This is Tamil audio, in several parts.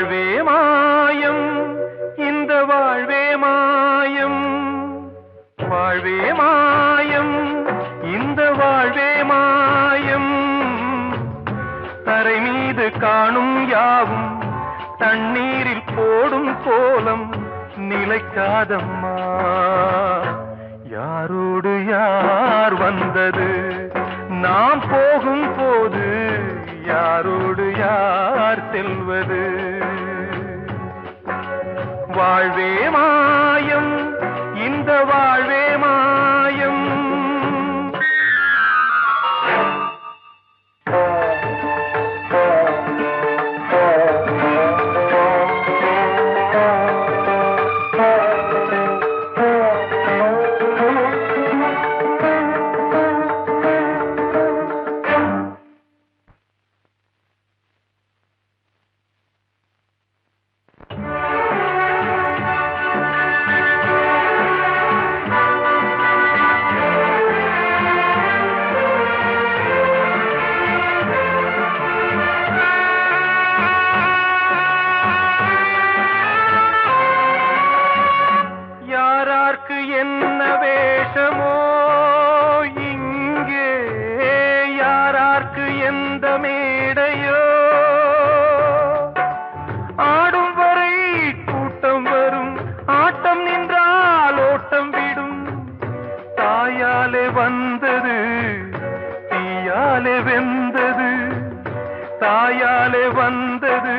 வாழ்வே மாயம் இந்த வாழ்வே மாயம் வாழ்வே மாயம் இந்த வாழ்வே மாயம் தரை மீது காணும் யாவும் தண்ணீரில் போடும் கோலம் நிலைக்காதம்மா யாரோடு யார் வந்தது நாம் போகும் போது யாரோடு யார் செல்வது வாழ்வே மாயம் இந்த வாழ்வே மாயம் என்ன வேஷமோ இங்கே யாரார்க்கு எந்த மேடையோ ஆடும் வரை கூட்டம் வரும் ஆட்டம் நின்றால் ஓட்டம் விடும் தாயாலே வந்தது தீயாலே வெந்தது தாயாலே வந்தது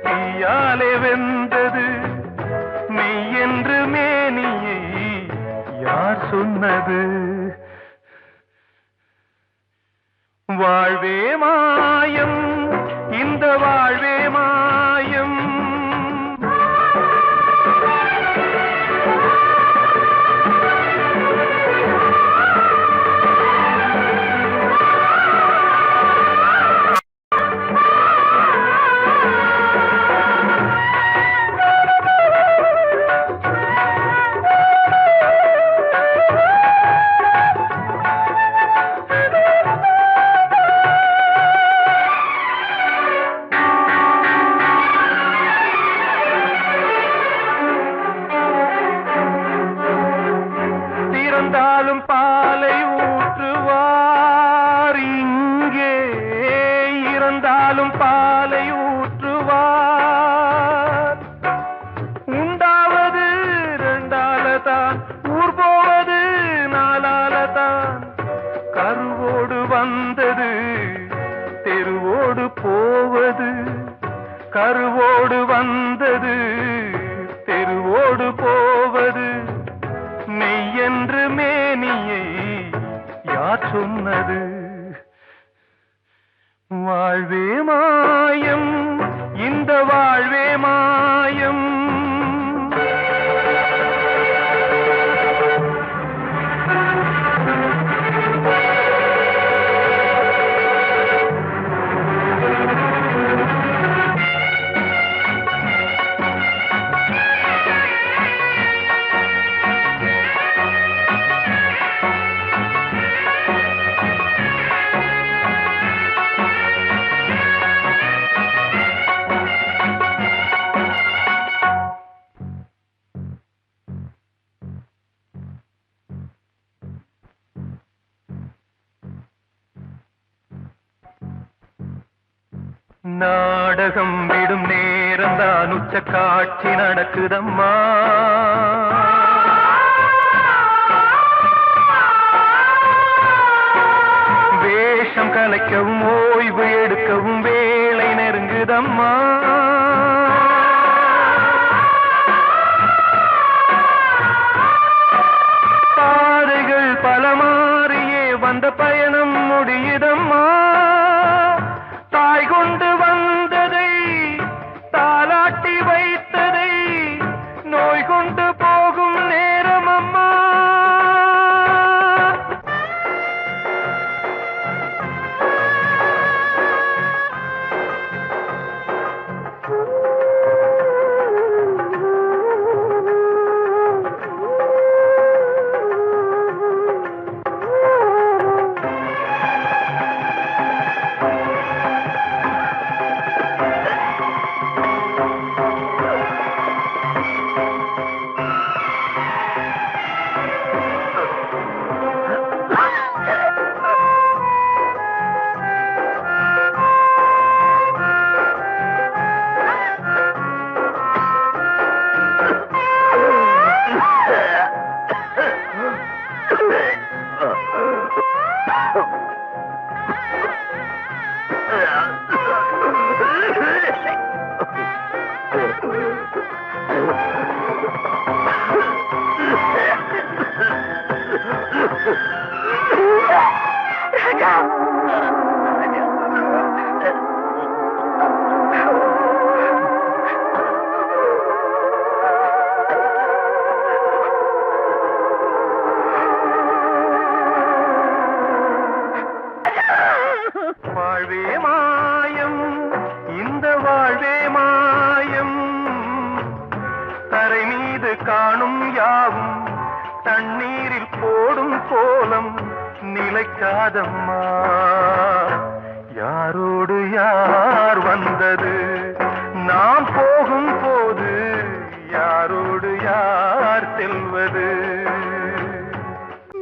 தீயாலே வெந்தது மெய் என்று மேனியை யார் சொன்னது வாழ்வே மாயம் இந்த வாழ்வே மாயம் இறந்தாலும் பாலை ஊற்றுவார் இங்கே இறந்தாலும் பாலை ஊற்றுவார் உண்டாவது ரெண்டாலதான் ஊர் போவது நாலாலதான் கருவோடு வந்தது தெருவோடு போவது கருவோடு வந்தது தெருவோடு போவது மெய் என்று மேனியை யார் சொன்னது வாழ்வே மாயம் இந்த வாழ்வே மாயம் நாடகம் விடும் நேரம்தான் உச்ச காட்சி நடக்குதம்மா வேஷம் கலைக்கவும் ஓய்வு எடுக்கவும் வேளை நெருங்குதம்மா பாதைகள் பல மாறியே வந்த பயணம் முடியுதம்மா தாய் கொண்டு வந்ததை தாலாட்டி வைத்ததை நோய் கொண்டு போகும் நேரம் அம்மா வைக்காதம்மா. யாரோடு யார் வந்தது நாம் போகும் போது, யாரோடு யார் செல்வது?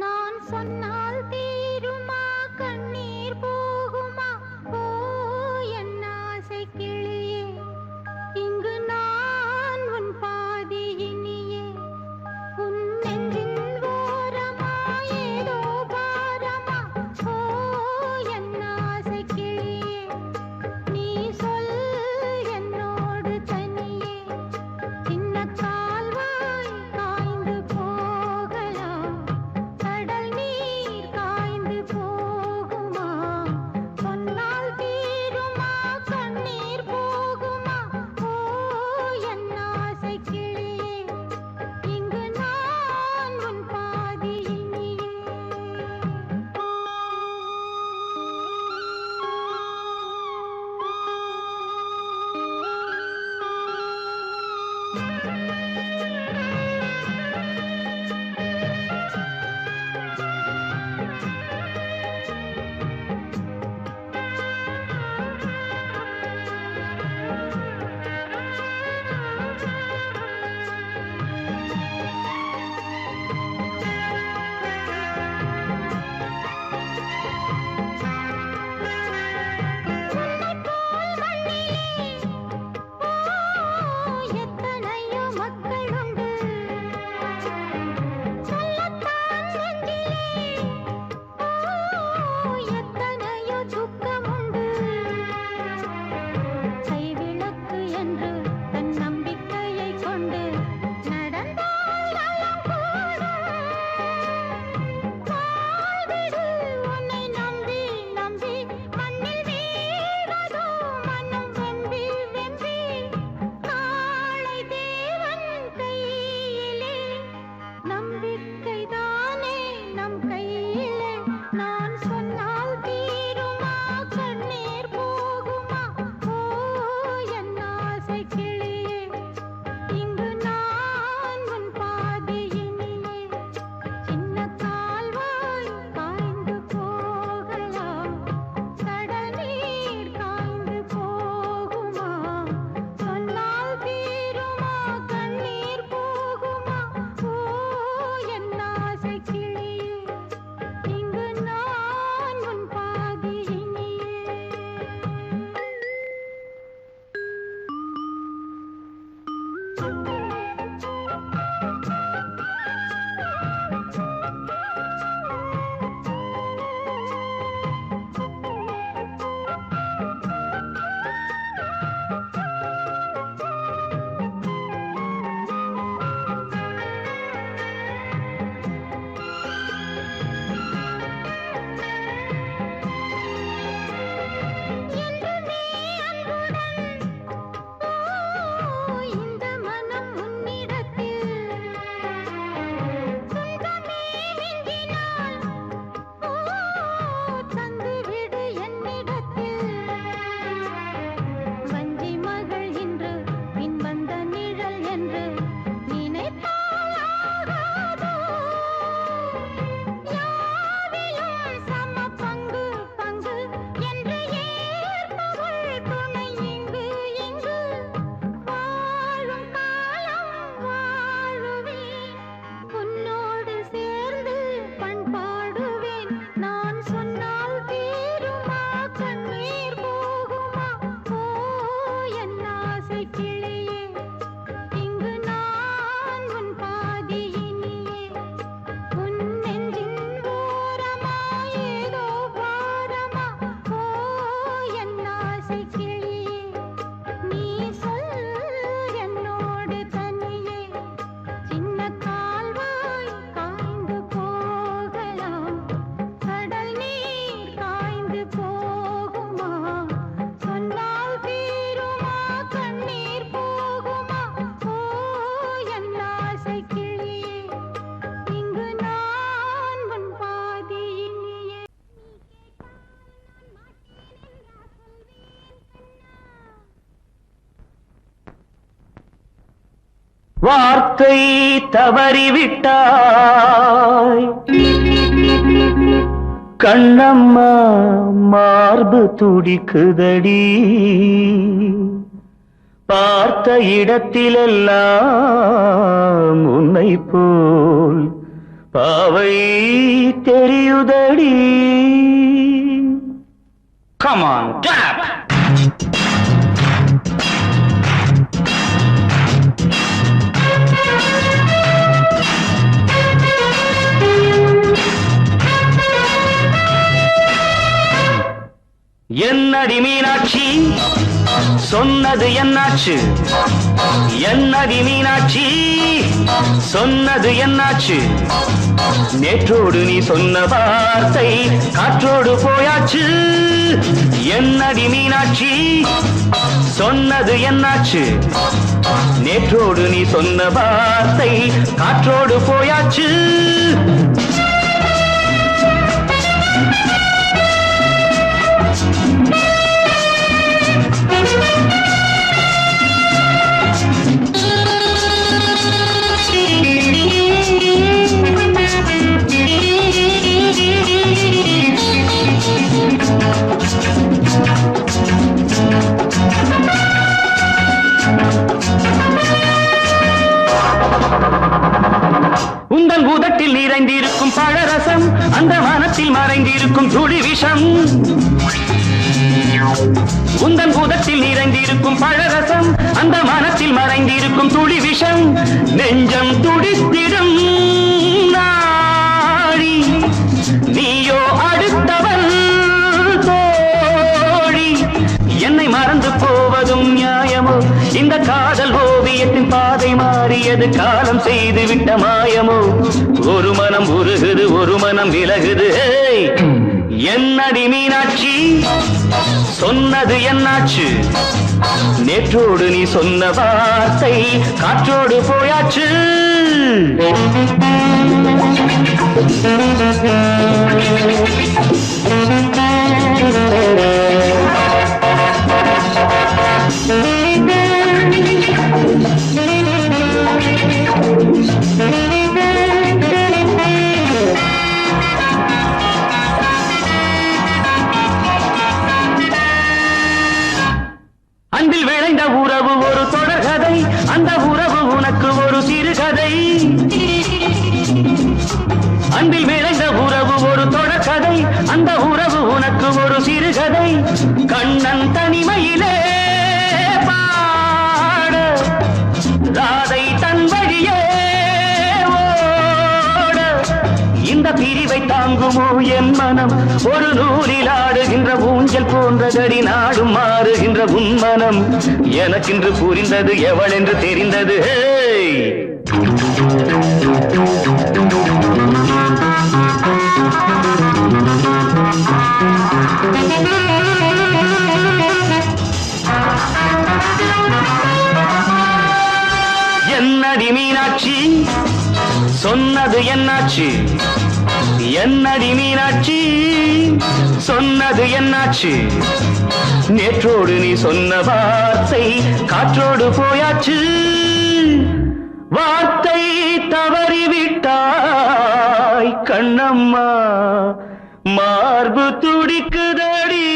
நான் சொன்னால் தீருமா கண்ணீர் போகுமா? ஓ என் ஆசை கிளியே, இங்கு நான் உன் பாதி இனியே. உன் நெஞ்சின் ஓரமா ஏதோ பாரமா? ஓ என் ஆசை கிளியே, நீ சொல் என்னோடு தனியே. சின்ன கால்வாய் காய்ந்து போகலாம், கடல் நீர் காய்ந்து போகுமா? சொன்னால் தீருமா கண்ணீர் போகுமா? ஓ என் ஆசை கிளியே, இங்கு நான் உன் பாதி இனியே. எத்தனையோ மக்களுண்டு சொல்லத்தான் நெஞ்சிலே, எத்தனையோ துக்கமுண்டு. கைவிளக்கு என்று தன் நம்பிக்கையை கொண்டு நடந்தால் நலம் கூடும். வாழ்விடு உன்னை நம்பி நம்பி மண்ணில் வீழ்வதோ மனம் வெம்பி வெம்பி. நாளை தேவன் கையிலே, நம்பிக்கைதானே நம் கையிலே. நான் சொன்னால் தீருமா கண்ணீர் போகுமா? ஓ என் ஆசை கிளியே, இங்கு நான் உன் பாதி இனியே. சின்ன கால்வாய் காய்ந்து போகலாம், கடல் நீர் காய்ந்து போகுமா? சொன்னால் தீருமா கண்ணீர் போகுமா? ஓ என் ஆசை கிளியே, இங்கு நான் உன் பாதி இனியே. என்றுமே அன்புடன் இந்த மனம் உன்னிடத்தில், சொந்தமே மிஞ்சினால் தந்துவிடு என்னிடத்தில். வஞ்சி மகள் இன்று பின் வந்த நிழல் என்று நினைத்தால் ஆகாதோ? யாவிலும் சம பங்கு பங்கு என்று ஏற்பவள் துணை இங்கு இங்கு. வாழும் காலம் வாழுவேன், உன்னோடு சேர்ந்து பண்பாடுவேன். நான் சொன்னால் தீருமா கண்ணீர் போகுமா? ஓ என் ஆசை கிளியே, இங்கு நான் உன் பாதி இனியே. உன் நெஞ்சின் ஓரமா ஏதோ பாரமா? ஓ என் ஆசை கிளியே, நீ சொல் என்னோடு தனியே. சின்ன கால்வாய் காய்ந்து போகலாம், கடல் நீர் காய்ந்து போகுமா? சொன்னால் தீருமா கண்ணீர் போகுமா? ஓ என் ஆசை கிளியே, இங்கு நான் உன் பாதி இனியே. வார்த்தை தவறிவிட்டாய், கண்ணம்மா மார்பு துடிக்குதடி பார்த்த இடத்திலெல்லாம் உன்னை போல் பாவை தெரியுதடி. Come on, tap! என்னடி மீனாட்சி சொன்னது என்னாச்சு? என்னடி மீனாட்சி சொன்னது என்னாச்சு? நேற்றோடு நீ சொன்ன வார்த்தை காற்றோடு போயாச்சு. என்னடி மீனாட்சி சொன்னது என்னாச்சு? நேற்றோடு நீ சொன்ன வார்த்தை காற்றோடு போயாச்சு. உந்தன் பூதத்தில் நிறைந்திருக்கும் பழரசம் அந்த வானத்தில் மறைந்திருக்கும் துளி விஷம். உந்தன் பூதத்தில் நிறைந்திருக்கும் பழரசம் அந்த வானத்தில் மறைந்திருக்கும் துளி விஷம். நெஞ்சம் துடித்திடும் நாடி நீயோ அடுத்தவன் தோழி. என்னை மறந்து போவதும் நியாயமோ? இந்த காதல் ஓவியத்தின் பாதை மாறியது காலம் செய்து விட்ட மாயமோ? ஒரு மனம் உருகுது ஒரு மனம் விலகுது. என்னடி மீனாட்சி சொன்னது என்னாச்சு? நேற்றோடு நீ சொன்ன வார்த்தை காற்றோடு போயாச்சு. அன்பில் விளைந்த உறவு ஒரு தொடர்கதை, அந்த உறவு உனக்கு ஒரு சிறுகதை. அன்பில் விளைந்த உறவு ஒரு தொடர்கதை, அந்த உறவு உனக்கு ஒரு சிறுகதை. கண்ணன் தனிமையிலே பாட ராதை தன் வழியே ஓட. இந்த பிரிவை தாங்குமோ என் மனம்? ஒரு நூலில் ஆடுகின்ற ஊஞ்சல் போன்றதடி நாடும் மாறுகின்ற உன்மனம். எனக்கென்று புரிந்தது எவள் என்று தெரிந்தது. என்னடி மீனாட்சி சொன்னது என்னாச்சு? என்னடி மீனாட்சி சொன்னது என்னாச்சு? நேற்றோடு நீ சொன்ன வார்த்தை காற்றோடு போயாச்சு. வார்த்தை தவறிவிட்டாய் கண்ணம்மா மார்பு துடிக்குதடி.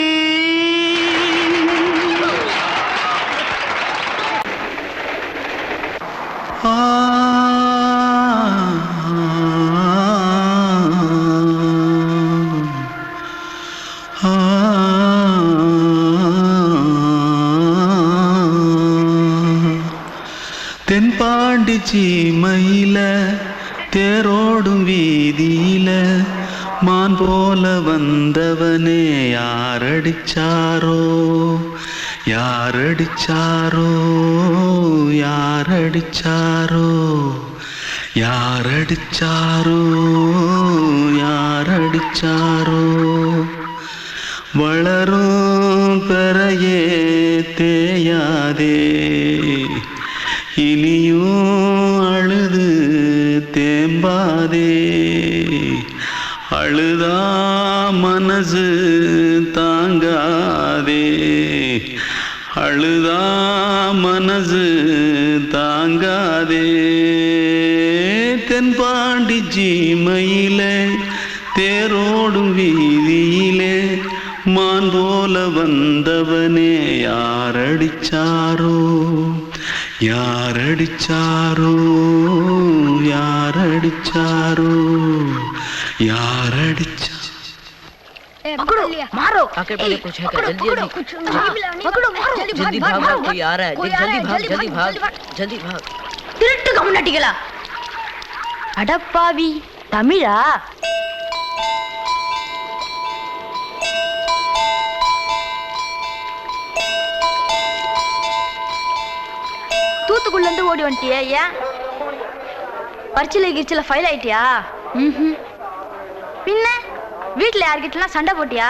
தென்பாண்டி சீமையில தேரோடும் வீதியில மான் போல வந்தவனே யாரடிச்சாரோ யாரடிச்சாரோ யாரடிச்சாரோ யாரடிச்சாரோ யாரடிச்சாரோ. வளரும் பெறையே தேயாதே இனியும் அழுது தேம்பாதே. அழுதா மனசு தாங்காதே அழுதா மனசு தாங்காதே. தென்பாண்டி சீமையிலே தேரோடும் வீதியிலே மான் போல வந்தவனே யாரடிச்சாரோ யாரடிச்சாரோ யாரடிச்சாரோ யாரடிச்சா पकड़ो मारो आके पहले कुछ है क्या जल्दी जल्दी पकड़ो मारो जल्दी भाग भाग कोई आ रहा है जल्दी भाग जल्दी भाग திருட்டு கம்முனாட்டிகளா அடப்பாவி தமிழா தூத்துக்குள்ள இருந்து ஓடி வந்துட்டியா ஏன் பரிச்சையில கிரிச்சில ஃபைல் ஆயிட்டியா பின்ன வீட்டுல யார்கிட்டலாம் சண்டை போட்டியா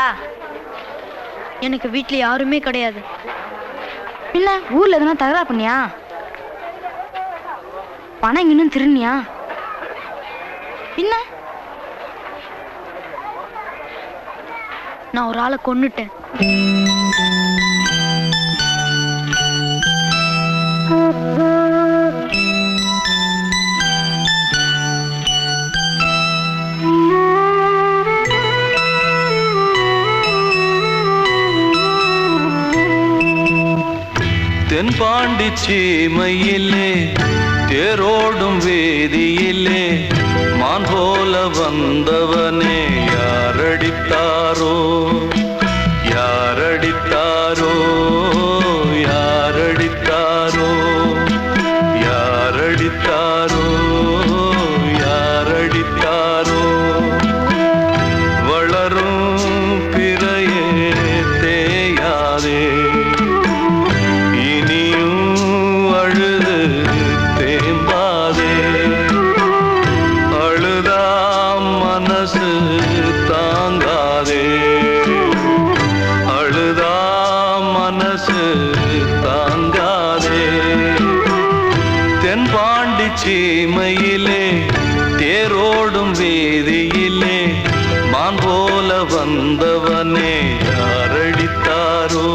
எனக்கு வீட்டுல யாருமே கிடையாது பின்ன ஊர்ல எதுனா தகராறு பண்ணியா பணம் இன்னும் திருநியா பின்ன நான் ஒரு ஆளை கொன்னுட்டேன் தென்பாண்டி சீமையிலே தேரோடும் வேதியிலே மான் போல வந்தவனே யாரடித்தாரோ யாரடித்தாரோ யாரடித்தாரோ யாரடித்தாரோ யாரடித்தாரோ வளரும் பிறையே தேயாதே சீமையிலே தேரோடும் வேதியிலே மான் போல வந்தவனே யாரடித்தாரோ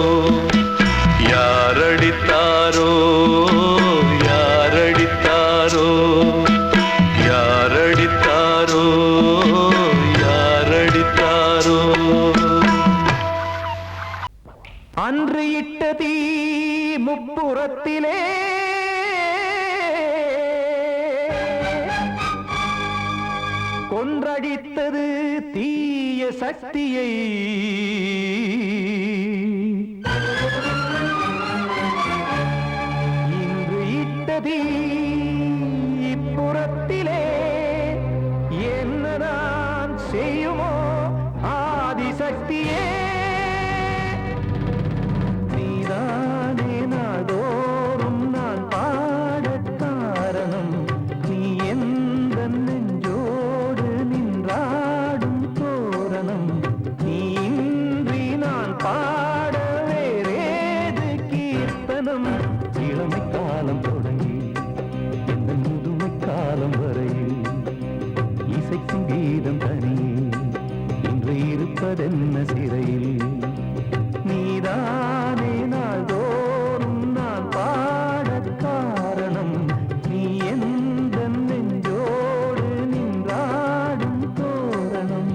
யாரடித்தாரோ யாரடித்தாரோ யாரடித்தாரோ யாரடித்தாரோ அன்று இட்ட தீ முப்புறத்திலே கொன்றடித்தது தீய சக்தியை இன்று இட்டதி இப்புறத்திலே என்னதான் செய்யுமோ ஆதிசக்தியே நீதானே நாள்தோறும் நான் பாடக் காரணம் நீ எந்த நெஞ்சோடு நின்றாடும் தோரணம் நீ இன்றி நான் பாட வேறேது கீர்த்தனம் இளமை காலம் தொடங்கி எந்த முதுமை காலம் வரையில் இசைக்கும் கீதம் தனியே இன்று இருப்பதென்ன சிறையில் நீதானே நாள்தோறும் நான் பாடக் காரணம் நீ எந்த நெஞ்சோடு நின்றாடும் தோரணம்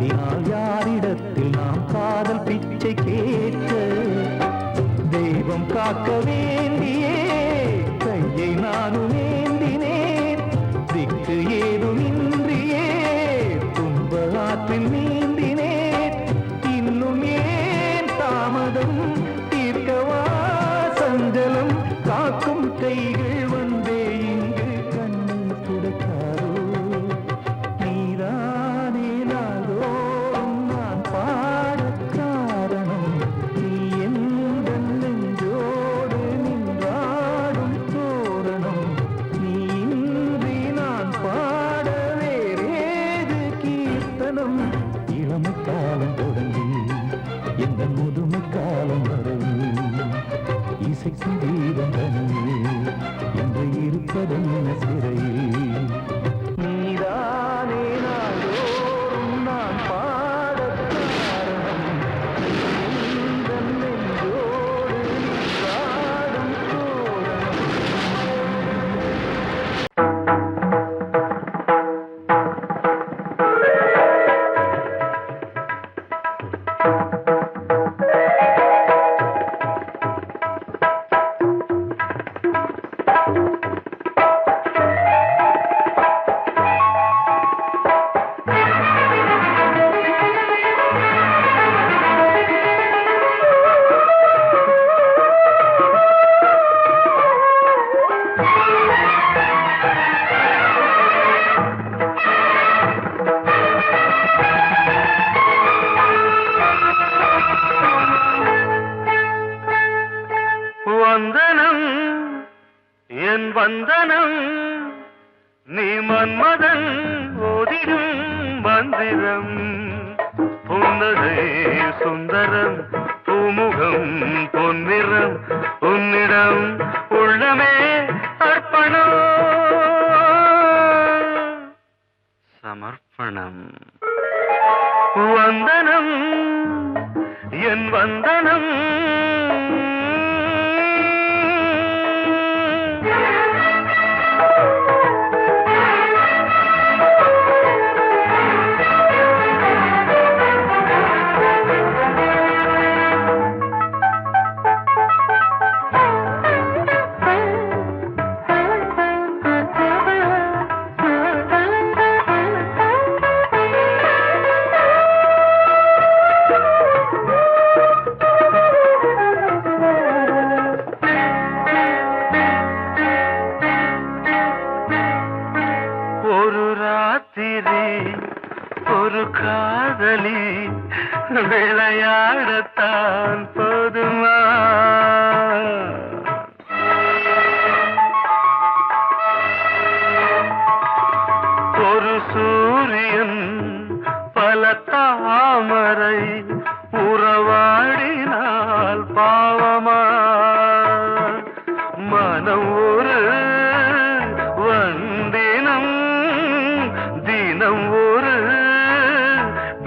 அதனால் யாரிடத்தில் நாம் காதல் பிச்சை கேட்க தெய்வம் காக்க வேண்டியே கையை நானும் ஏந்தினேன் திக்கு ஏதுமின்றியே துன்ப ஆற்றில் நீந்தினேன் இன்னும் ஏன் தாமதம் தீர்க்கவா சஞ்சலம் காக்கும் கைகள் வந்தே இங்கு கண்ணை துடைக்காரோ நீதானே நாளோறும் நான் பாடக் காரணம் நீ எந்த நெஞ்சோடு நின்றாடும் தோரணம் நீ இன்றி நான் பாட வேறேது கீர்த்தனம் இளமை காலம் தொடங்கி எந்த முதுமை காலம் வரையில் இசைக்கும் தீபம் தனியே என்று இருப்பதென்ன சிறையில் நீதானே நாளோறும் நான் பாடக் காரணம் இந்த நெஞ்சோடு நின்றாடும் தோரணம் வந்தனம் என் வந்தனம் நீ மன்மதன் ஓதிடும் மந்திரம் புன்னகை சுந்தரம் பூமுகம் பொன்னிறம் உன்னிடம் உள்ளமே அர்ப்பணம் சமர்ப்பணம் வந்தனம் என் வந்தனம் ஒரு ராத்திரி ஒரு காதலி விளையாடத்தான் போதுமா ஒரு சூரியன் பல தாமரை உறவாடினால் பாவமா மனம் ஒரு வந்தினம் தினம் ஒரு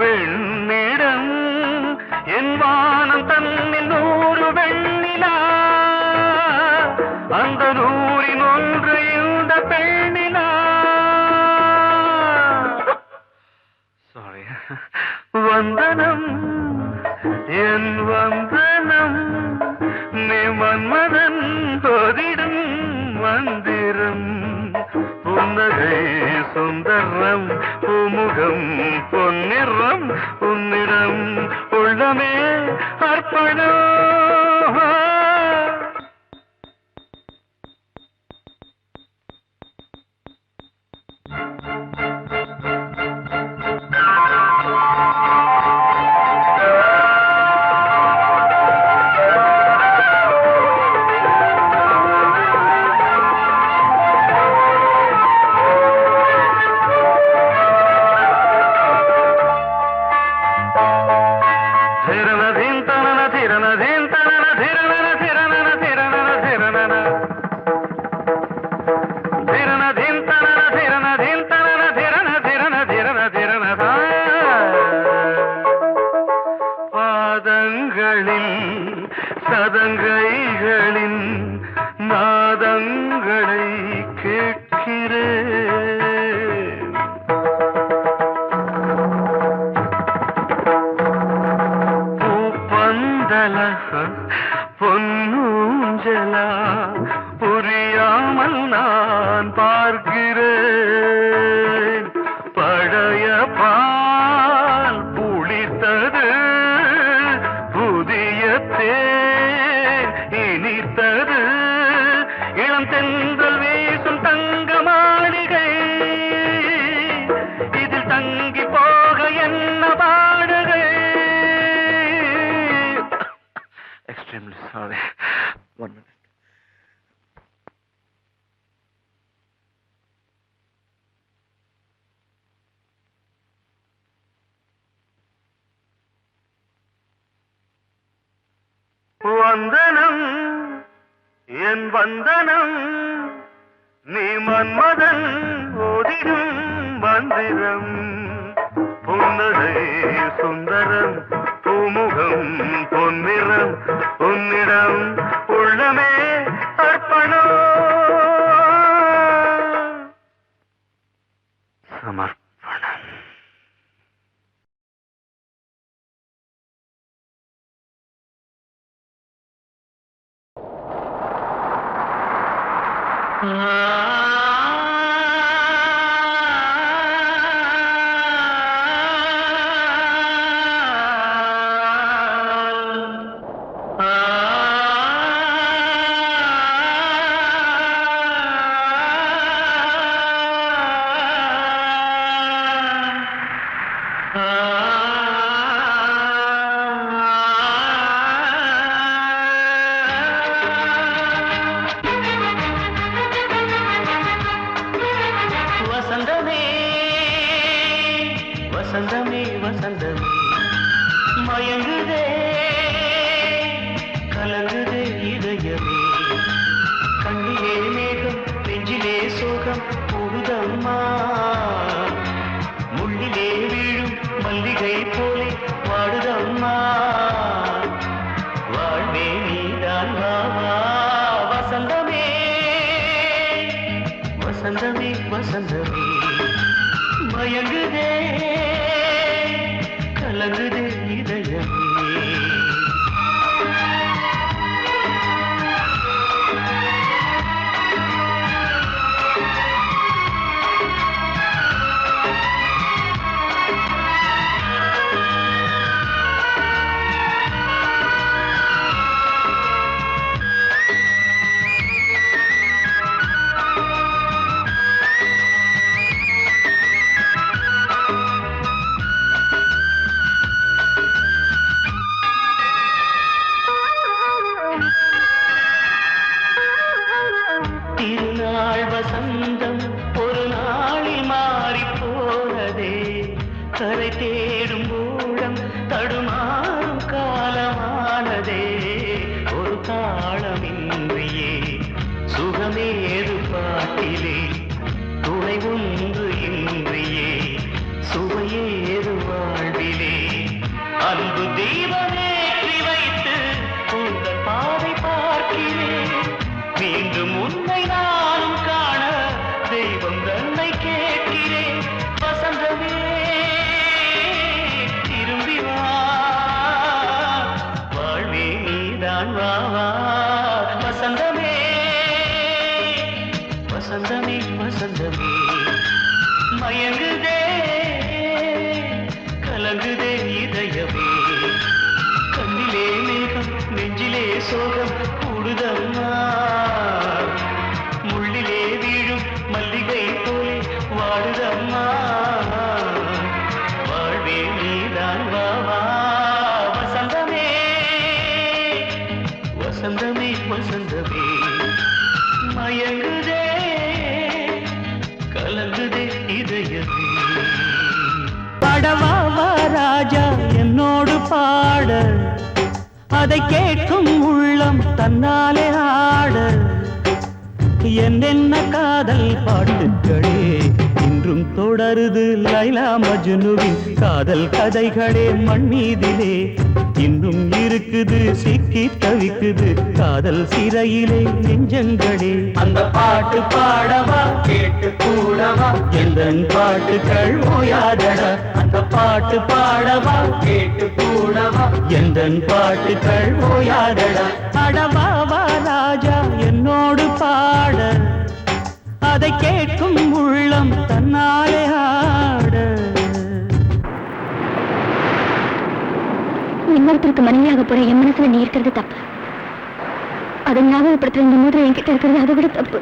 பெண்ணிடம் என் வானம் தன்னில் 100 வெண்ணிலா அந்த 100இன் ஒன்று இந்த பெண்ணிலா சாரி வந்தனம் என் வந்தனம் நீ மன்மதன் ஓதிடும் மந்திரம் புன்னகை சுந்தரம் பூமுகம் பொன்னிறம் உன்னிடம் உள்ளமே அர்ப்பணம் சதங்கைகளின் நாதங்களை கேட்கிறேன் extremely sorry. 1 minute. வந்தனம் என் வந்தனம் நீ மன்மதன் ஓதிடும் மந்திரம் புன்னகை சுந்தரம் பூமுகம் பொன்னிறம் உன்னிடம் உள்ளமே அர்ப்பணம் சமர்ப்பணம். வசந்தமே வசந்தமே வசந்தமே மயங்குதே கலங்குதே இதயமே கண்ணிலே மேகம் நெஞ்சிலே சோகம் கூடுதம்மா முள்ளிலே வீழும் மல்லிகை போலே வாடுதம்மா வாழ்வே நீதான் வாவா வசந்தமே வசந்தமே வசந்தமே மயங்குதே கலங்குதே இதயமே திருநாள் வசந்தம் ஒரு நாளில் மாறி போனதே கரை தேடும் ஊழம் தடுமாறும் காலமானதே ஒரு தாளமின்றியே சுகமேது பாட்டிலே துணை ஒன்று இன்றியே சுவையேது வாழ்விலே அன்பு தீபமேற்றி வைத்து உங்கள் பாதை பார்க்கிறேன் மீண்டும் உன்னை நானும் காண தெய்வம் தன்னை கேட்கிறேன் வசந்தமே திரும்பி வா வாழ்வே நீதான் வா வசந்தமே வசந்தமே வசந்தமே மயங்குதே கலங்குதே இதயமே கண்ணிலே மேகம் நெஞ்சிலே சோகம் கூடுதம்மா முள்ளிலே வீழும் மல்லிகை போலே வாடுதம்மா வாழ்வே நீதான் வா வசந்தமே வசந்தமே வசந்தமே மயங்குதே கலங்குதே இதயமே படவா ராஜா என்னோடு பாட அதை கேட்கும் உள்ளம் தன்னாலே ஆட என்னென்ன காதல் பாட்டுகளே இன்றும் தொடருது லைலா மஜ்னுவின் காதல் கதைகளே மண் மீதிலே இன்னும் இருக்குது சிக்கி தவிக்குது காதல் சிறையிலே நெஞ்சங்களே அந்த பாட்டு பாடவா கேட்டு கூடவா எந்தன் பாட்டுகள் ஓயாதடா அந்த பாட்டு பாடவா கேட்டு கூடவா எந்தன் பாட்டுகள் ஓயாதடா அடவாவா ராஜா என்னோடு பாட அதை கேட்கும் உள்ளம் தன்னாலே ஆட இன்னொருத்தருக்கு மனைவியாக போற என் மனசுல நீ இருக்கிறது தப்பு அதை ஞாபகப்படுத்துற இந்த மூதிரை என்கிட்ட இருக்கிறது அதை விட தப்பு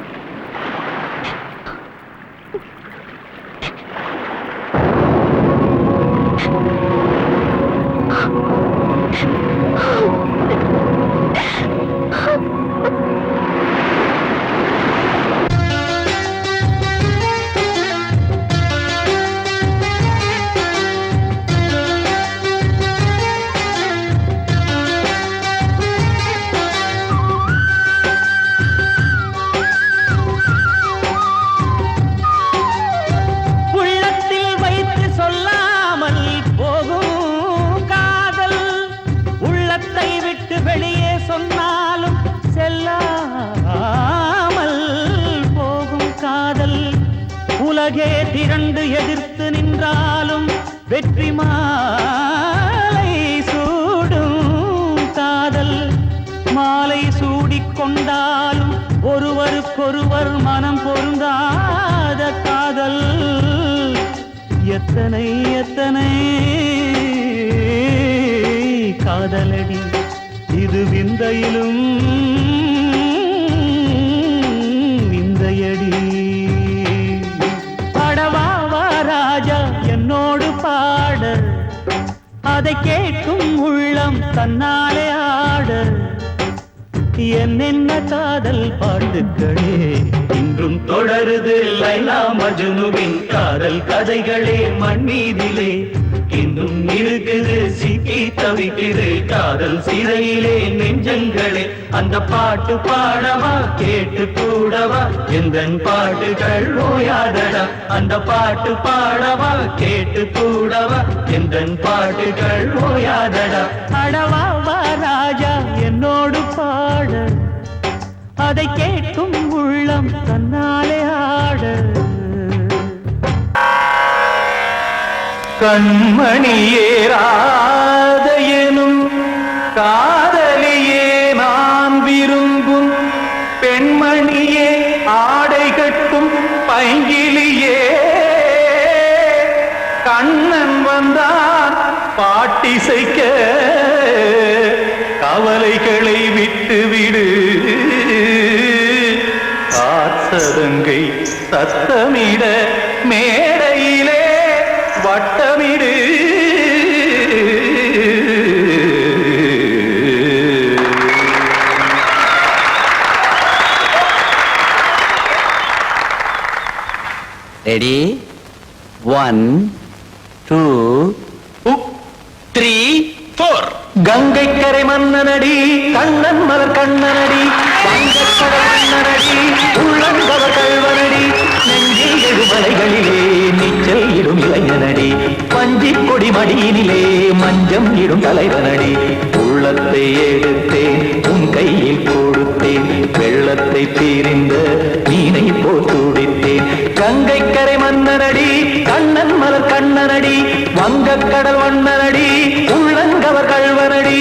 எதிர்த்து நின்றாலும் வெற்றி மாலை சூடும் காதல் மாலை சூடிக்கொண்டாலும் ஒருவருக்கொருவர் மனம் பொருந்தாத காதல் எத்தனை எத்தனை காதலடி இது விந்தையிலும் விந்தையடி. பாடவா ராஜா என்னோடு பாட அதை கேட்கும் உள்ளம் தன்னாலே ஆட என்னென்ன காதல் பாட்டுக்களே இன்றும் தொடருது லைலா மஜ்னுவின் காதல் கதைகளே மண்மீதிலே இன்னும் இருக்குது சிக்கி தவிக்குது காதல் சிறையிலே நெஞ்சங்களே அந்த பாட்டு பாடவா கேட்டு கூடவா எந்தன் பாட்டுகள் ஓயாதடா அந்த பாட்டு பாடவா கேட்டு கூடவா எந்தன் பாட்டுகள் ஓயாதடா. அடவா வா ராஜா என்னோடு பாட அதை கேட்கும் உள்ளம் தன்னாலே ஆட. கண்மணியேராத எனும் காதலியே நான் விரும்பும் பெண்மணியே ஆடை கட்டும் பைங்கிலியே கண்ணன் வந்தான் பாட்டிசைக்க கவலைகளை விட்டுவிடு காசதங்கை சத்தமிட மேடையிலே வட்டமிடு. ரெடி 1 2 3 4. கங்கை கரை மன்னனடி கண்ணன் மலர் கண்ணனடி வங்கக்கடல் மன்னனடி உள்ளங்கவர் கல்வனடி நெஞ்சில் எழுமலைகளிலே நீச்சல் இடும் இளைஞனடி பஞ்சி கொடி மடியினிலே மஞ்சம் இடும் தலைவனடி. உள்ளத்தை எடுத்தேன் உன் கையில் கொடுத்தேன் வெள்ளத்தை தீரிந்த மீனை போல் துடித்தேன். கங்கை கரை மன்னனடி கண்ணன் மலர் கண்ணனடி வங்கக்கடல் வண்ணனடி உள்ளங்கவர் கல்வனடி.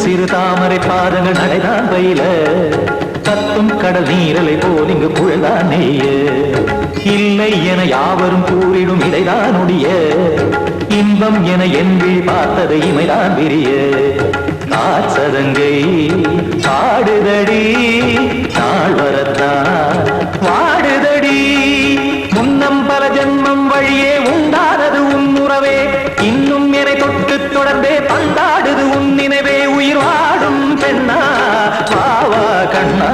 சிறு தாமரை பாதங்கள் நடைதான் பயில கத்தும் கடல் நீரலை போல் இங்கு புழதான் நெய்ய இல்லை என யாவரும் கூறிடும் இடைதான் உடைய இன்பம் என என்று பார்த்தது இமைதான் விரிய காசதங்கை பாடுதடி நாள் வரத்தான் வாடுதடி முன்னம் பல ஜென்மம் வழியே உண்டானது உன் உறவே இன்னும் என்னை தொட்டு தொடர்ந்தே பந்தாடுது உன் நினைவே உயிர் வாடும் பெண்ணா வாவா கண்ணா.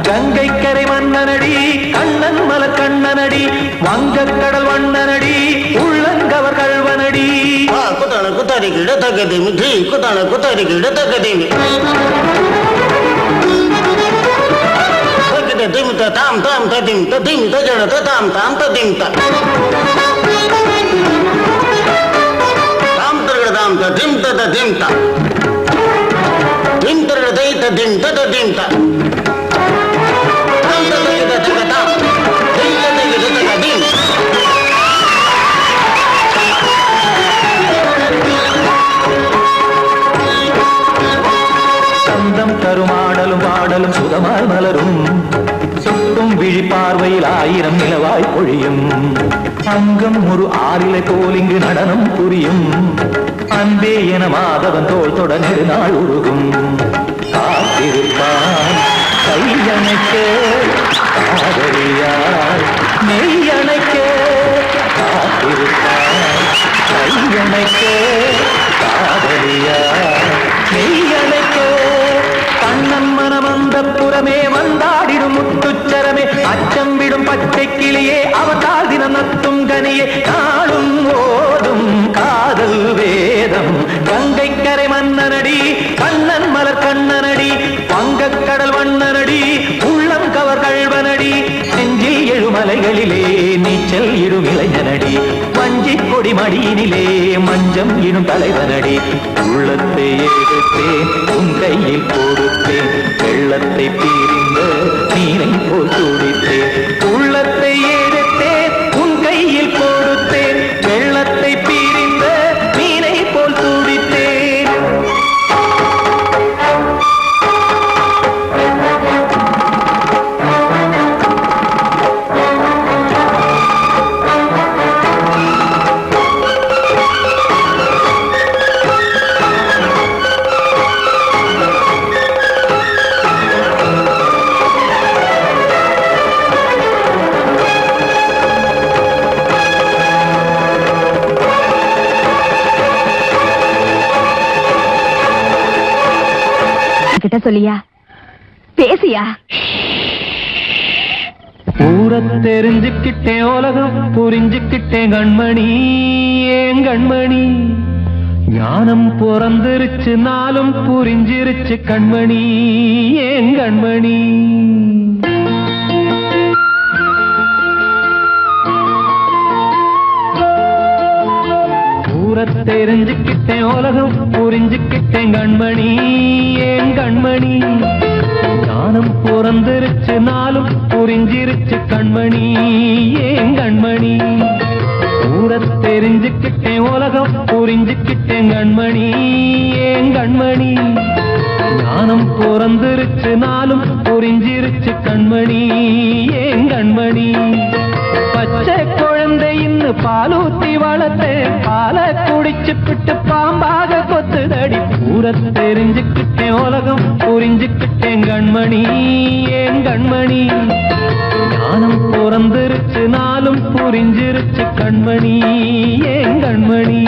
கங்கை கரை மன்னனடி கண்ணன் மலர் கண்ணனடி வங்கக்கடல் வண்ணனடி உள்ளங்கவர் கல்வனடி. குத்தான குத்தாரி கிட தக்கதேமி ட்ரீ குத்தான குத்தாரி கிட தக்கதேமி திமித்த தாம் தாம் ததிம் ததிம் தஜட தாம் தாம் ததிம் தாம் தரகட தாம் ததிம் ததிம் தாம் திம் தரகட தை ததிம் ததிம் தாம் தாம் தரகட தகதாம் திம் தரகட தகதிம். சந்தம் தருமாடலும் பாடலும் சுகமாய் மலரும் சுட்டும் விழி பார்வையில் ஆயிரம் நிலவாய் பொழியும் அங்கம் ஒரு ஆறிலை போல் இங்கு நடனம் புரியும் அன்பே என மாதவன் தோல் தொட நெடுநாள் உருகும் காத்திருப்பான் கையணைக்க காதலியார் மெய்யணைக்க காத்திருப்பான் கையணைக்க காதலியார் மெய்யணைக்க கண்ணன் மனம் அந்த புறமே வந்தாடிடும் கனியே நாளும் ஓதும் காதல் வேதம் கங்கை கரை மன்னனடி கண்ணன் மலர் கண்ணனடி வங்கக்கடல் வண்ணனடி உள்ளம் கவர் கழ்வனடி நெஞ்சில் எழுமலைகளிலே நீச்சல் இடும் இளைஞனடி வஞ்சி கொடி மடியினிலே மஞ்சம் இடும் தலைவனடி உள்ளத்தை எடுத்தேன் உன் கையில் கொடுத்தேன் வெள்ளத்தை பிரிந்த நீரை போல் துடித்தேன் உள்ளத்தை எடுத்தேன் உன் கையில் கொடுத்தேன் வெள்ளத்தை பிரிந்த நீரை போல் துடித்தேன் கிட்ட சொல்லியா பேசியா ஊரை தெரிஞ்சுக்கிட்டேன் உலகம் புரிஞ்சுக்கிட்டேன் கண்மணி ஏன் கண்மணி ஞானம் பிறந்திருச்சு நாளும் புரிஞ்சிருச்சு கண்மணி ஏன் கண்மணி ஊரை தெரிஞ்சுக்கிட்டேன் உலகம் புரிஞ்சுக்கிட்டேன் கண்மணி ஏன் கண்மணி ஞானம் பிறந்திருச்சு நாளும் புரிஞ்சிருச்சு கண்மணி ஏன் கண்மணி ஊரை தெரிஞ்சுக்கிட்டேன் உலகம் புரிஞ்சுக்கிட்டேன் கண்மணி ஏன் கண்மணி ஞானம் பிறந்திருச்சு நாளும் புரிஞ்சிருச்சு கண்மணி ஏன் கண்மணி பச்சை குழந்தை இன்னும் பாலூத்தி வளர்த்தேன் பாலை குடிச்சு பிட்டு பாம்பாக கொத்துதடி ஊரை தெரிஞ்சுக்கிட்டேன் உலகம் புரிஞ்சுக்கிட்டேன் கண்மணி ஏன் கண்மணி ஞானம் பிறந்திருச்சு நாளும் புரிஞ்சிருச்சு கண்மணி ஏன் கண்மணி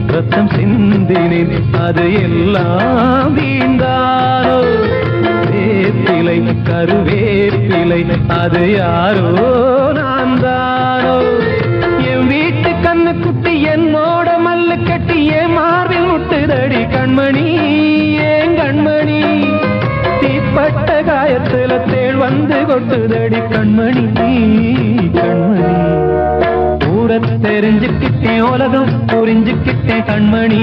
ரத்தம் சிந்தினேன் அது எல்லாம் வீண்டாரோ வேப்பிலை கருவேப்பிலை அது யாரோ நான் தானோ என் வீட்டு கண்ணு குட்டி என்னோட மல்லு கட்டி என் மார்பில் முட்டுதடி கண்மணி ஏன் கண்மணி தீப்பட்ட காயத்துல தேள் வந்து கொட்டுதடி கண்மணி கண்மணி ஊரை தெரிஞ்சுக்கிட்டேன் உலகம் புரிஞ்சுக்கிட்டேன் கண்மணி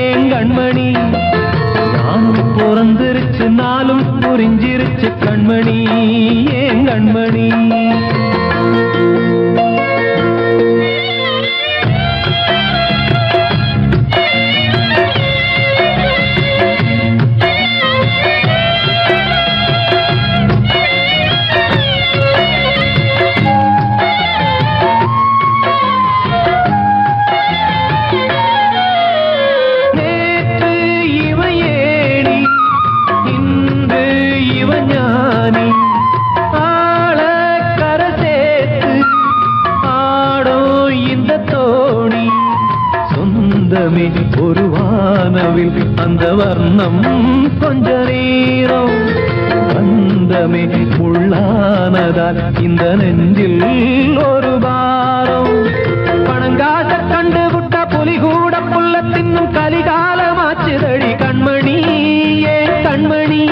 ஏன் கண்மணி நானும் பிறந்திருச்சு நாளும் புரிஞ்சிருச்சு கண்மணி ஏன் கண்மணி ஒரு வானவில் அந்த வர்ணம் கொஞ்ச நேரம் வந்தமே உள்ளானதால் இந்த நெஞ்சில் ஒரு பாரம் பணங்காச கண்டு விட்ட புலி கூட புல்ல தின்னும் கலிகாலமாச்சுதடி கண்மணி ஏன் கண்மணி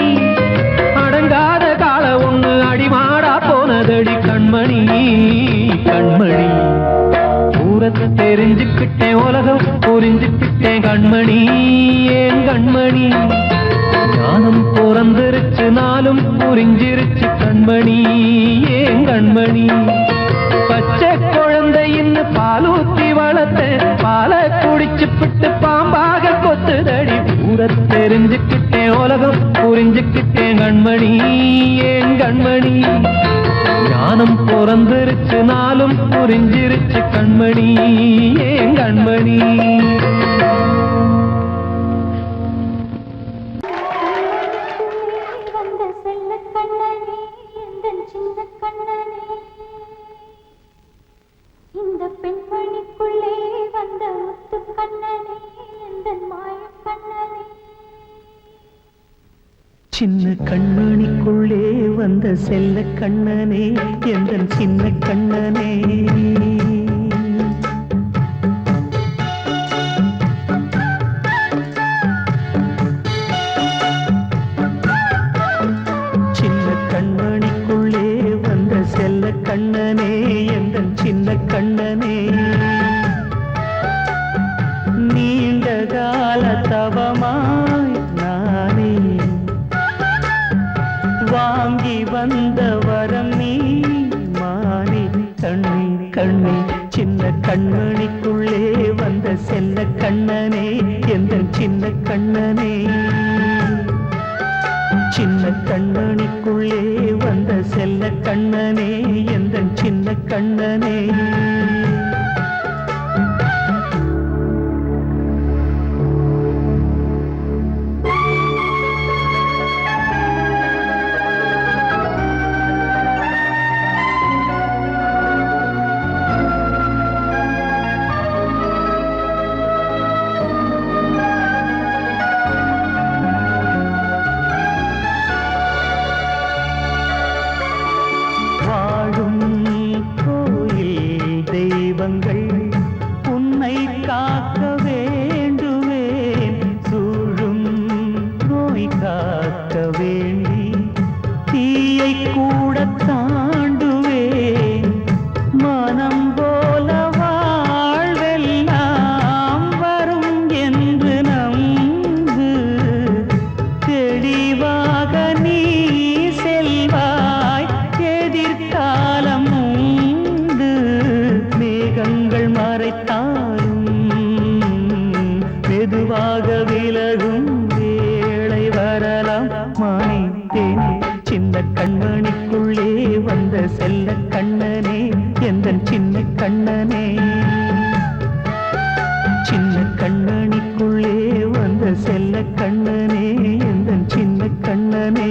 அடங்காத கால ஒண்ணு அடிமாடா போனதடி கண்மணி கண்மணி தெரிஞ்சுக்கிட்டேன் உலகம் புரிஞ்சுக்கிட்டேன் கண்மணி ஏன் கண்மணி ஞானம் பிறந்திருச்சு நாளும் புரிஞ்சிருச்சு கண்மணி ஏன் கண்மணி பச்சை குழந்தை இன்னும் பாலூத்தி வளர்த்தேன் பாலை குடிச்சு பிட்டு பாம்பாக கொத்துதடி ஊரை தெரிஞ்சுக்கிட்டேன் உலகம் புரிஞ்சுக்கிட்டேன் கண்மணி ஏன் கண்மணி ஞானம் பிறந்திருச்சு நாளும் புரிஞ்சிருச்சு கண்மணி ஏன் கண்மணி வந்த செல்ல கண்ணனே எந்தன் சின்ன கண்ணனே இந்த பெண்மணிக்குள்ளே வந்த முத்து கண்ணனே எந்தன் மாய கண்ணனே சின்ன கண்மணிக்குள்ளே வந்த செல்ல கண்ணனே எந்தன் சின்ன கண்ணனே சின்ன கண்மணிக்குள்ளே வந்த செல்ல கண்ணனே எந்தன் சின்ன கண்ணனே நீண்ட கால தவமாய் நானே வாங்கி வந்த வரம் நீ மானே கண்ணே கண்ணே சின்ன கண்மணிக்குள்ளே வந்த செல்ல கண்ணனே எந்தன் சின்ன கண்ணனே சின்ன கண்மணிக்குள்ளே வந்த செல்ல கண்ணனே எந்தன் சின்ன கண்ணனே உன்னை காக்க வேண்டுவேன் சூழும் நோய் காக்க வேண்டி தீயை கூட தாண்டுவேன் மனம் போல வாழ்வெல்லாம் வரும் என்று நம்பு தெளிவாக நீ செல்வாய் எதிர்காலம் மேகங்கள் மறைத்தாலும் மெதுவாக விலகும் வேளை வரலாம் மானித்தேனே சின்ன கண்மணிக்குள்ளே வந்த செல்ல கண்ணனே எந்தன் சின்ன கண்ணனே சின்ன கண்மணிக்குள்ளே வந்த செல்ல கண்ணனே எந்தன் சின்ன கண்ணனே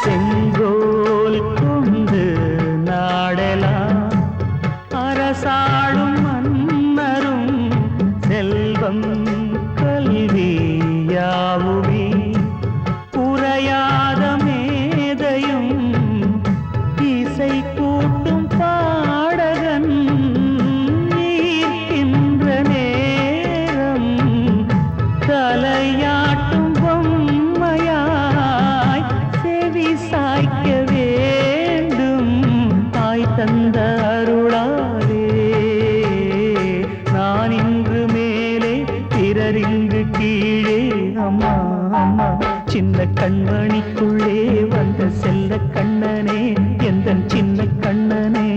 செங்கோல் கொண்டு நாடலாம் அரசாளும் மன்னரும் செல்வம் கல்வியாவுமே உரையாத மேதையும் இசை கூட்டும் பாடகன் ஈர்க்கின்ற நேரம் தலையாட்டும் பொம்மையாய் செவி சாய்க்க வேண்டும் தாய் தந்த அருளாலே நான் இன்று மேலே பிறரிங்கு கீழே அம்மா அம்மா சின்ன கண்மணிக்குள்ளே வந்த செல்ல கண்ணனே எந்தன் சின்ன கண்ணனே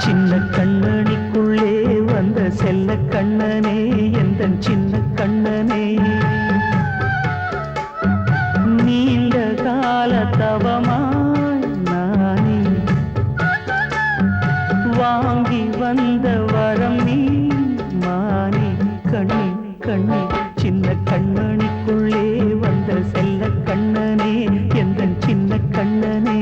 சின்ன கண்மணிக்குள்ளே வந்த செல்ல கண்ணனே எந்தன் சின்ன கண்ணனே நீண்ட கால தவமாய் நானே வாங்கி வந்த வரம் நீ மானே கண்ணே கண்ணே சின்ன கண்மணிக்குள்ளே வந்த செல்ல கண்ணனே எந்தன் சின்ன கண்ணனே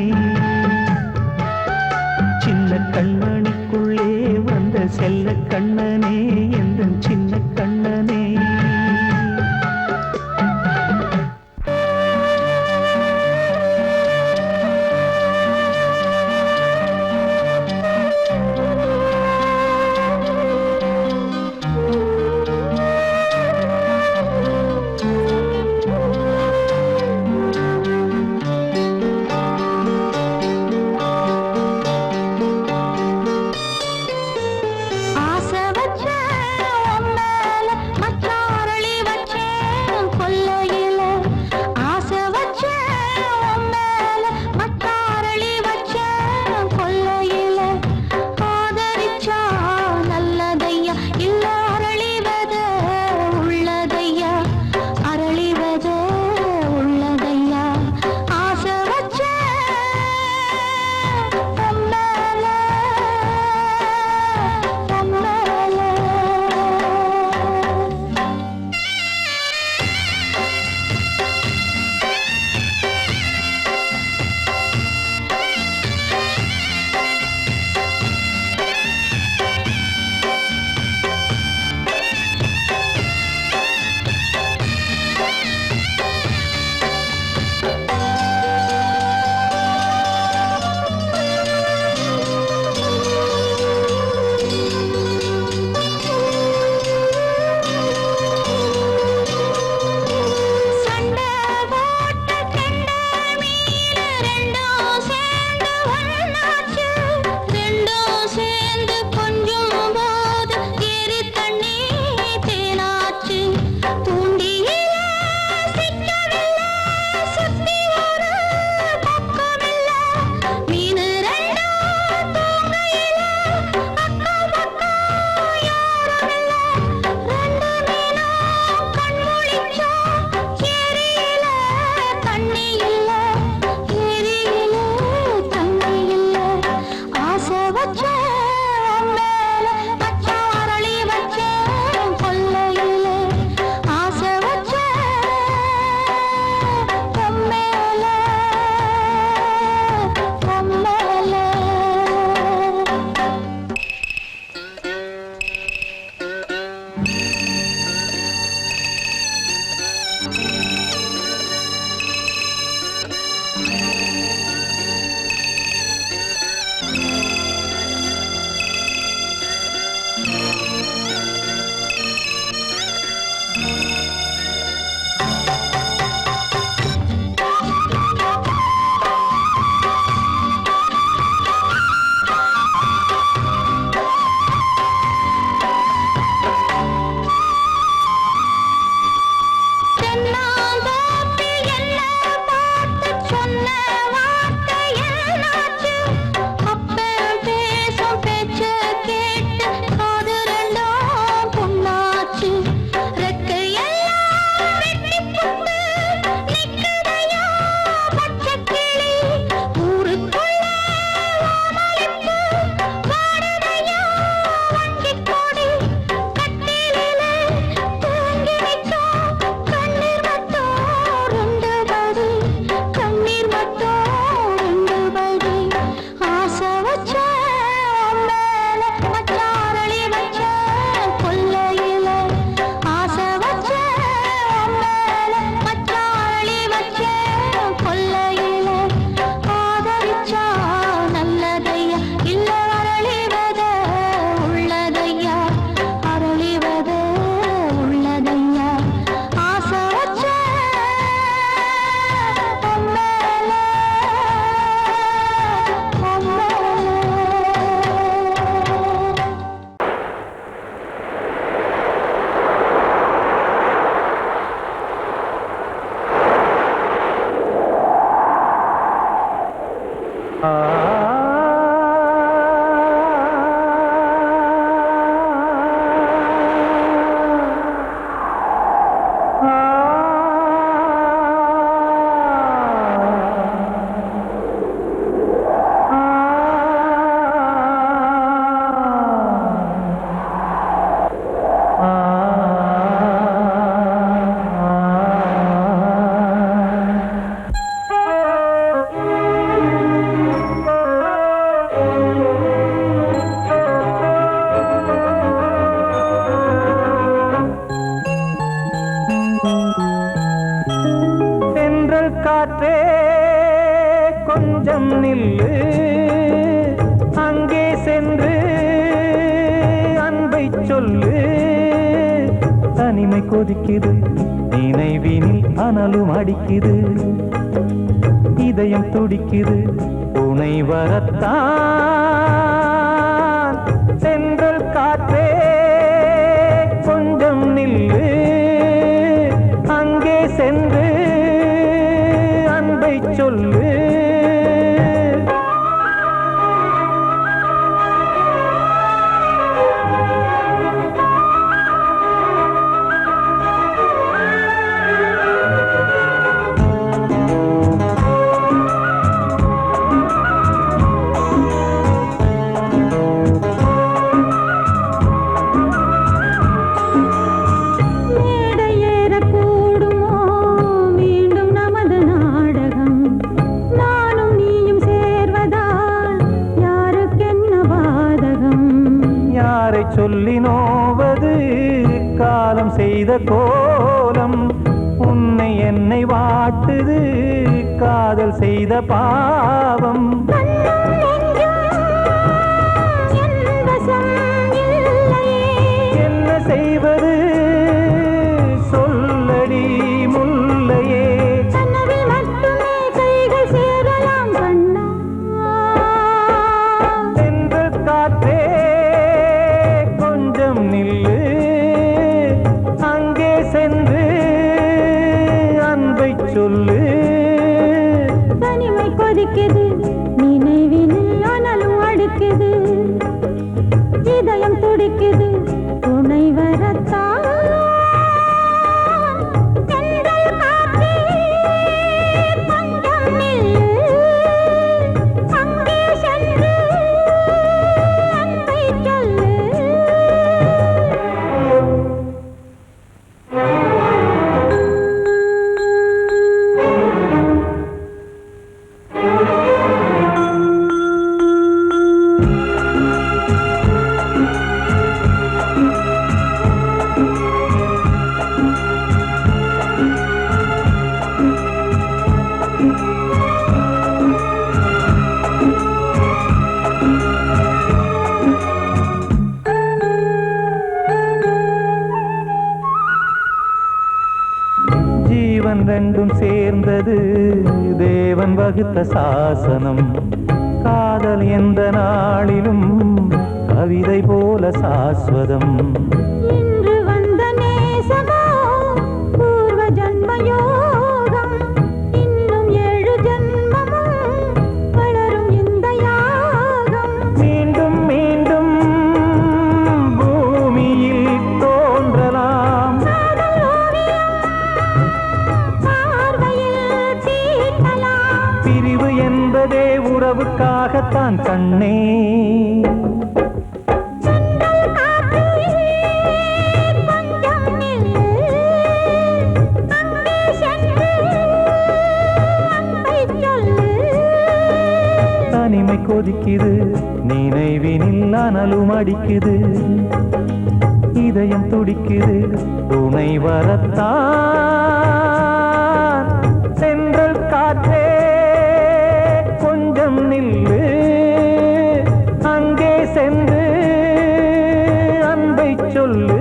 சின்ன கண்மணிக்குள்ளே வந்த செல்ல கண்ணனே எந்தன் சின்ன கண்ணனே தென்றல் காற்றே கொஞ்சம் நில்லு அங்கே சென்று அன்பை சொல்லு தனிமை கொதிக்குது நினைவினில் அனலும் அடிக்குது இதயம் துடிக்குது துணை வரத்தான் தென்றல் காற்றே கொஞ்சம் நில்லு அங்கே சென்று அன்பை சொல்லு சொல்லி நோவது காலம் செய்த கோலம் உன்னை என்னை வாட்டுது காதல் செய்த பாவம் என்ன செய்வது சொல்லடி முல்லையே தென்றல் காற்றே நில்லு அங்கே சென்று அன்பை சொல்லு தனிமை கொதிக்குது நினைவினில் அனலும் அடிக்குது இதயம் துடிக்குது துணை வரத்தான் தென்றல் காற்றே கொஞ்சம் நில்லு அங்கே சென்று அன்பை சொல்லு ஜீவன் ரெண்டும் சேர்ந்தது தேவன் வகுத்த சாசனம் காதல் எந்த நாளிலும் கவிதை போல சாஸ்வதம் இன்று வந்த நேசமோ பூர்வ ஜன்மயோகம் இன்னும் 7 ஜன்மமும் வளரும் இந்த யாகம் மீண்டும் மீண்டும் பூமியில் தோன்றலாம் பிரிவு என்பதே உறவுக்காகத்தான் கண்ணே தனிமை கொதிக்குது நினைவினில் அனலும் அடிக்குது இதயம் துடிக்குது துணை வரத்தான் தென்றல் காற்றே கொஞ்சம் நில்லு அங்கே சென்று அன்பை சொல்லு